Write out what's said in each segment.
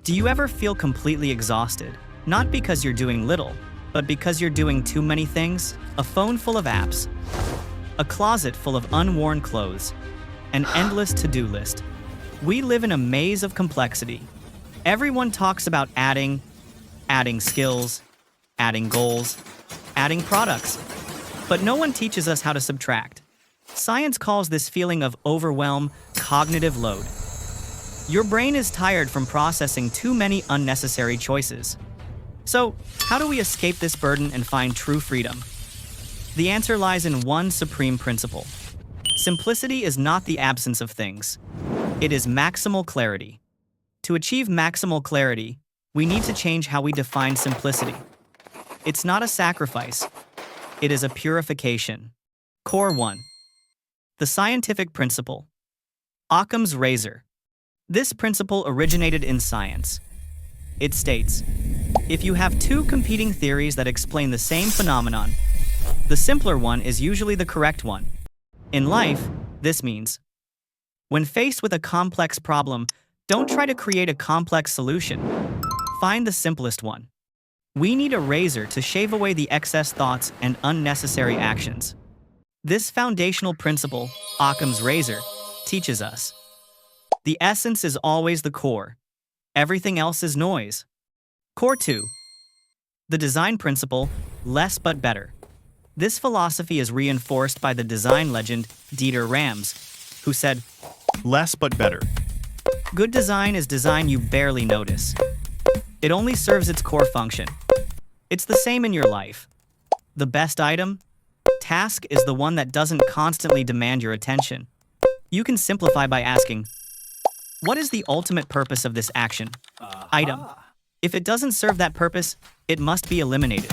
Do you ever feel completely exhausted? Not because you're doing little, but because you're doing too many things? A phone full of apps, a closet full of unworn clothes, an endless to-do list. We live in a maze of complexity. Everyone talks about adding skills, adding goals, adding products, but no one teaches us how to subtract. Science calls this feeling of overwhelm cognitive load. Your brain is tired from processing too many unnecessary choices. So, how do we escape this burden and find true freedom? The answer lies in one supreme principle. Simplicity is not the absence of things. It is maximal clarity. To achieve maximal clarity, we need to change how we define simplicity. It's not a sacrifice. It is a purification. Core 1. The scientific principle. Occam's razor. This principle originated in science. It states, if you have two competing theories that explain the same phenomenon, the simpler one is usually the correct one. In life, this means, when faced with a complex problem, don't try to create a complex solution. Find the simplest one. We need a razor to shave away the excess thoughts and unnecessary actions. This foundational principle, Occam's razor, teaches us. The essence is always the core. Everything else is noise. Core 2. The design principle, less but better. This philosophy is reinforced by the design legend Dieter Rams, who said, less but better. Good design is design you barely notice. It only serves its core function. It's the same in your life. The best task is the one that doesn't constantly demand your attention. You can simplify by asking, what is the ultimate purpose of this action? Item. If it doesn't serve that purpose, it must be eliminated.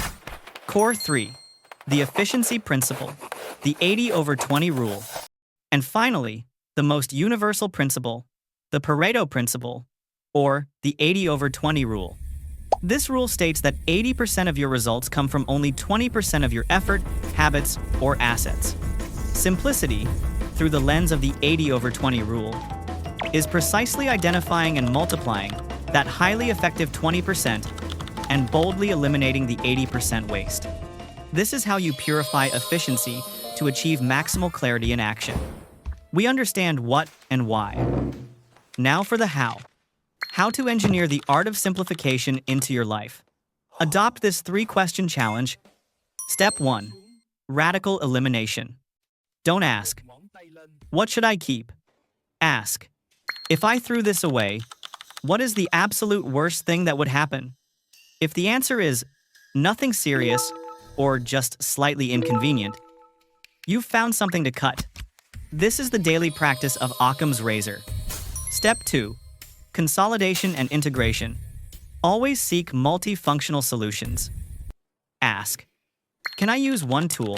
Core 3. The efficiency principle, the 80/20 rule. And finally, the most universal principle, the Pareto principle, or the 80/20 rule. This rule states that 80% of your results come from only 20% of your effort, habits, or assets. Simplicity, through the lens of the 80/20 rule, is precisely identifying and multiplying that highly effective 20% and boldly eliminating the 80% waste. This is how you purify efficiency to achieve maximal clarity in action. We understand what and why. Now for the how. How to engineer the art of simplification into your life. Adopt this 3-question challenge. Step 1. Radical elimination. Don't ask, what should I keep? Ask, if I threw this away, what is the absolute worst thing that would happen? If the answer is nothing serious or just slightly inconvenient, you've found something to cut. This is the daily practice of Occam's razor. Step 2. Consolidation and integration. Always seek multifunctional solutions. Ask, can I use one tool,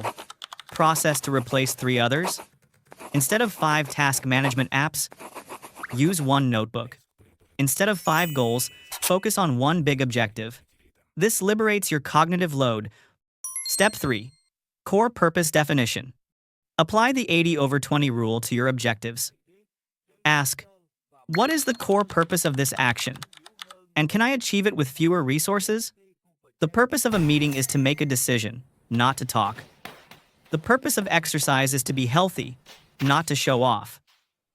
process to replace 3 others? Instead of 5 task management apps, use one notebook. Instead of 5 goals, focus on one big objective. This liberates your cognitive load. Step 3. Core purpose definition. Apply the 80/20 rule to your objectives. Ask, what is the core purpose of this action? And can I achieve it with fewer resources? The purpose of a meeting is to make a decision, not to talk. The purpose of exercise is to be healthy, not to show off.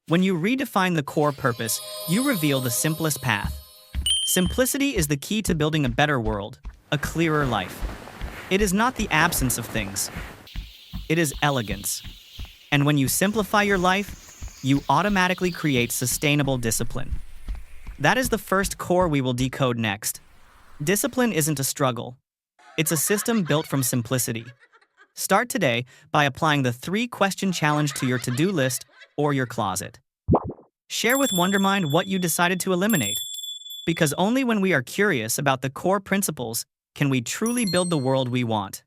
When you redefine the core purpose, you reveal the simplest path. Simplicity is the key to building a better world, a clearer life. It is not the absence of things. It is elegance. And when you simplify your life, you automatically create sustainable discipline. That is the first core we will decode next. Discipline isn't a struggle. It's a system built from simplicity. Start today by applying the 3-question challenge to your to-do list or your closet. Share with WonderMind what you decided to eliminate. Because only when we are curious about the core principles can we truly build the world we want.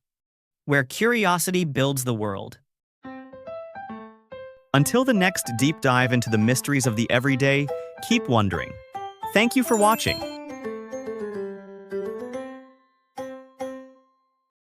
Where curiosity builds the world. Until the next deep dive into the mysteries of the everyday, keep wondering. Thank you for watching.